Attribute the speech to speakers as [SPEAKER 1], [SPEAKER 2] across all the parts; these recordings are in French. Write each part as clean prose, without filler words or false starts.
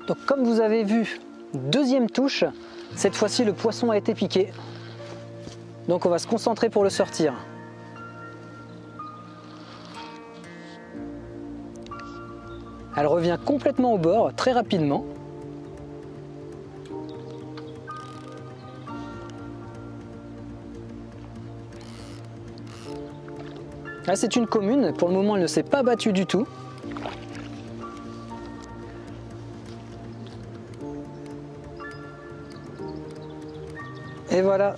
[SPEAKER 1] Donc comme vous avez vu, deuxième touche, cette fois-ci le poisson a été piqué. Donc on va se concentrer pour le sortir. Elle revient complètement au bord, très rapidement. Là c'est une commune, pour le moment elle ne s'est pas battue du tout. Et voilà.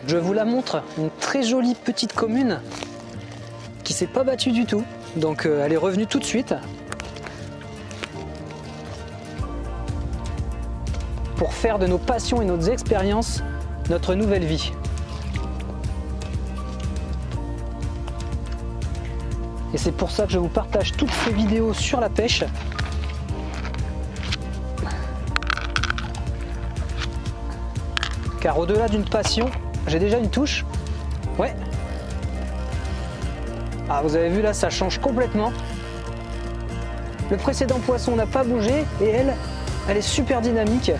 [SPEAKER 1] Je vous la montre, une très jolie petite commune qui s'est pas battue du tout. Donc elle est revenue tout de suite pour faire de nos passions et nos expériences notre nouvelle vie. Et c'est pour ça que je vous partage toutes ces vidéos sur la pêche. Car au-delà d'une passion, j'ai déjà une touche. Ouais. Ah, vous avez vu là, ça change complètement. Le précédent poisson n'a pas bougé et elle est super dynamique.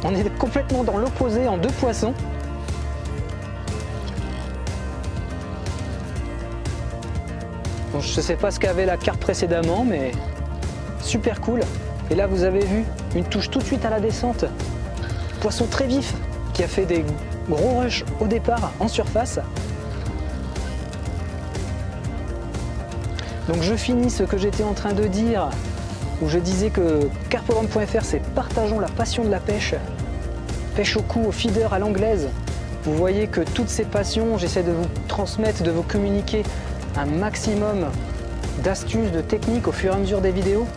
[SPEAKER 1] On est complètement dans l'opposé en deux poissons. Bon, je ne sais pas ce qu'avait la carte précédemment, mais super cool. Et là, vous avez vu une touche tout de suite à la descente. Poisson très vif qui a fait des gros rushs au départ en surface. Donc je finis ce que j'étais en train de dire, où je disais que carporome.fr c'est partageons la passion de la pêche. Pêche au coup, au feeder, à l'anglaise. Vous voyez que toutes ces passions, j'essaie de vous transmettre, de vous communiquer un maximum d'astuces, de techniques au fur et à mesure des vidéos.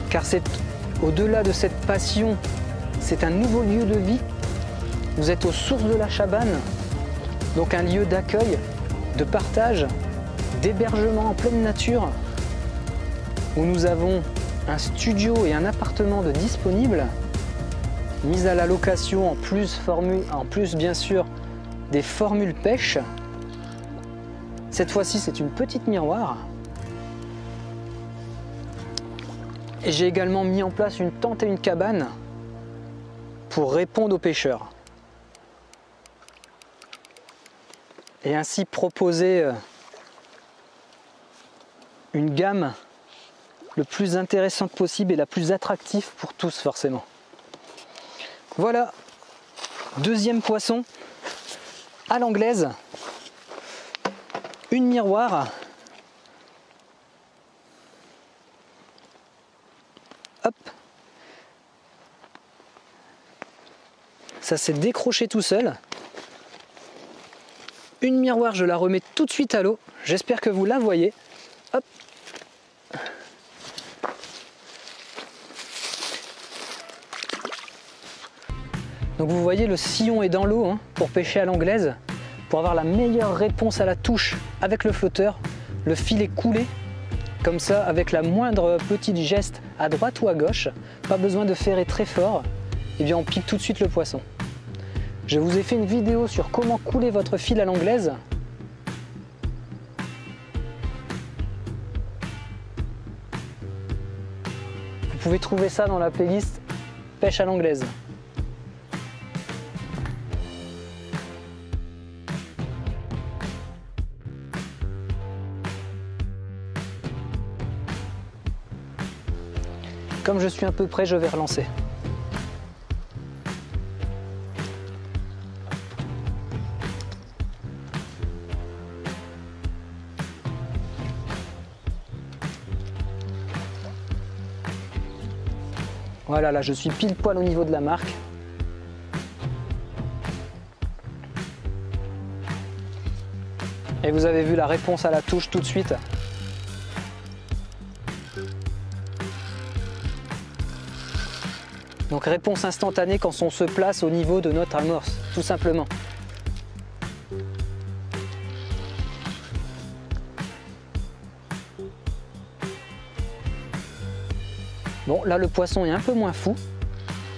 [SPEAKER 1] Car c'est au-delà de cette passion, c'est un nouveau lieu de vie. Vous êtes aux sources de la Chabanne, donc un lieu d'accueil, de partage, d'hébergement en pleine nature, où nous avons un studio et un appartement de disponibles, mis à la location en plus bien sûr des formules pêche. Cette fois-ci c'est une petite miroir. Et j'ai également mis en place une tente et une cabane pour répondre aux pêcheurs. Et ainsi proposer une gamme le plus intéressante possible et la plus attractive pour tous forcément. Voilà, deuxième poisson à l'anglaise, une miroir. Hop, ça s'est décroché tout seul. Une miroir, je la remets tout de suite à l'eau. J'espère que vous la voyez. Hop. Donc vous voyez, le sillon est dans l'eau pour pêcher à l'anglaise. Pour avoir la meilleure réponse à la touche avec le flotteur, le fil est coulé. Comme ça, avec la moindre petite geste à droite ou à gauche, pas besoin de ferrer très fort, et bien on pique tout de suite le poisson. Je vous ai fait une vidéo sur comment couler votre fil à l'anglaise. Vous pouvez trouver ça dans la playlist pêche à l'anglaise. Comme je suis un peu prêt, je vais relancer. Voilà, là je suis pile poil au niveau de la marque. Et vous avez vu la réponse à la touche tout de suite. Donc réponse instantanée quand on se place au niveau de notre amorce, tout simplement. Bon, là le poisson est un peu moins fou.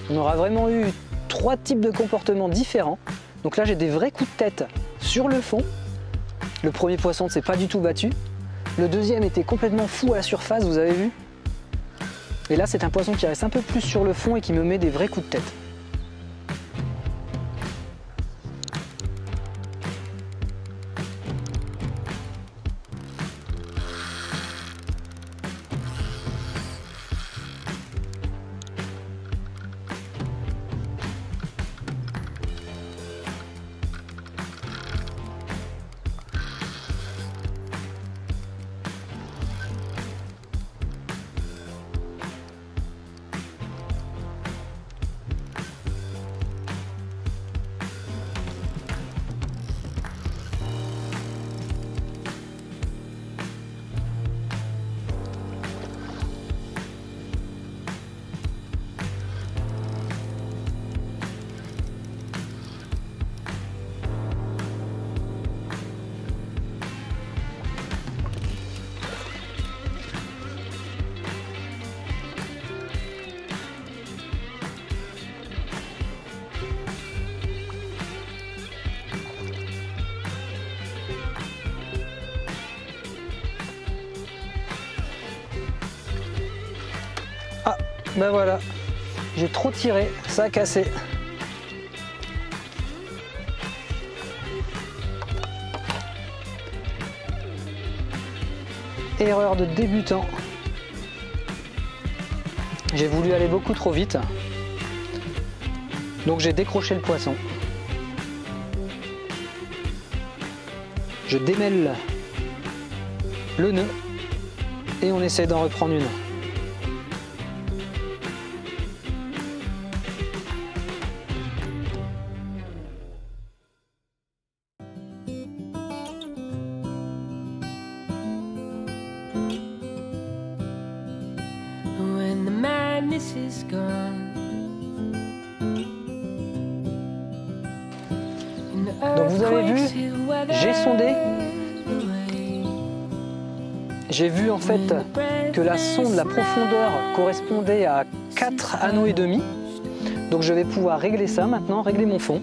[SPEAKER 1] On aura vraiment eu 3 types de comportements différents. Donc là j'ai des vrais coups de tête sur le fond. Le premier poisson ne s'est pas du tout battu. Le deuxième était complètement fou à la surface, vous avez vu? Et là c'est un poisson qui reste un peu plus sur le fond et qui me met des vrais coups de tête. Ah, ben voilà, j'ai trop tiré, ça a cassé. Erreur de débutant. J'ai voulu aller beaucoup trop vite. Donc j'ai décroché le poisson. Je démêle le nœud et on essaie d'en reprendre une. Donc vous avez vu, j'ai sondé. J'ai vu en fait que la sonde, la profondeur correspondait à 4 anneaux et demi. Donc je vais pouvoir régler ça maintenant, régler mon fond.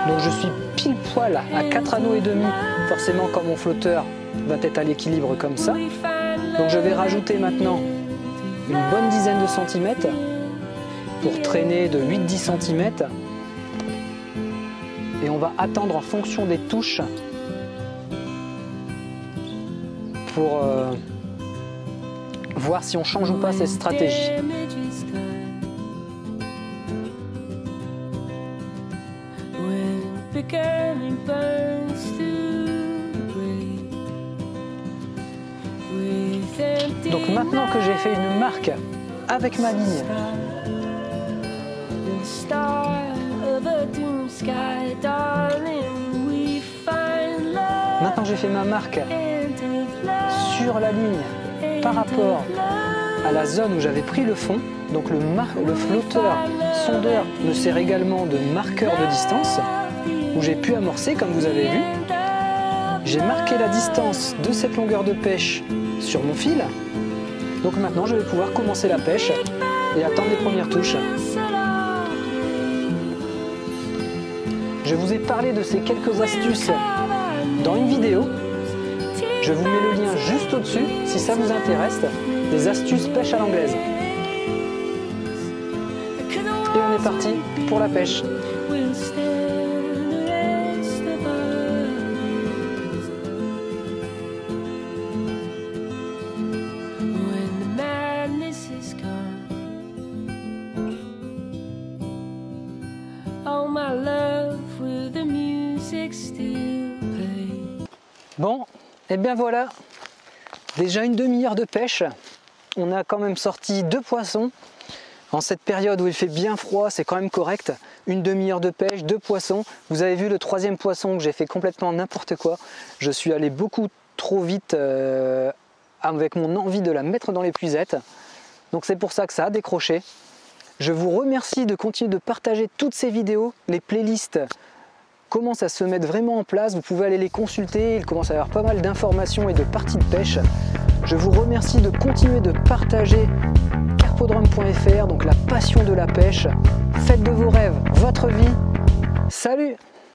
[SPEAKER 1] Donc je suis pile poil à 4 anneaux et demi, forcément quand mon flotteur va être à l'équilibre comme ça. Donc je vais rajouter maintenant une bonne dizaine de centimètres pour traîner de 8-10 cm. Et on va attendre en fonction des touches pour voir si on change ou pas cette stratégie. Donc maintenant que j'ai fait une marque avec ma ligne, maintenant que j'ai fait ma marque sur la ligne par rapport à la zone où j'avais pris le fond, donc le flotteur sondeur me sert également de marqueur de distance où j'ai pu amorcer comme vous avez vu. J'ai marqué la distance de cette longueur de pêche sur mon fil. Donc maintenant je vais pouvoir commencer la pêche et attendre les premières touches. Je vous ai parlé de ces quelques astuces dans une vidéo. Je vous mets le lien juste au-dessus si ça vous intéresse, des astuces pêche à l'anglaise. Et on est parti pour la pêche. Bon, et bien voilà, déjà une demi-heure de pêche. On a quand même sorti 2 poissons. En cette période où il fait bien froid, c'est quand même correct. Une demi-heure de pêche, 2 poissons. Vous avez vu le 3e poisson que j'ai fait complètement n'importe quoi. Je suis allé beaucoup trop vite avec mon envie de la mettre dans l'épuisette. Donc c'est pour ça que ça a décroché. Je vous remercie de continuer de partager toutes ces vidéos. Les playlists commencent à se mettre vraiment en place. Vous pouvez aller les consulter. Il commence à y avoir pas mal d'informations et de parties de pêche. Je vous remercie de continuer de partager carpodrome.fr, donc la passion de la pêche. Faites de vos rêves votre vie. Salut!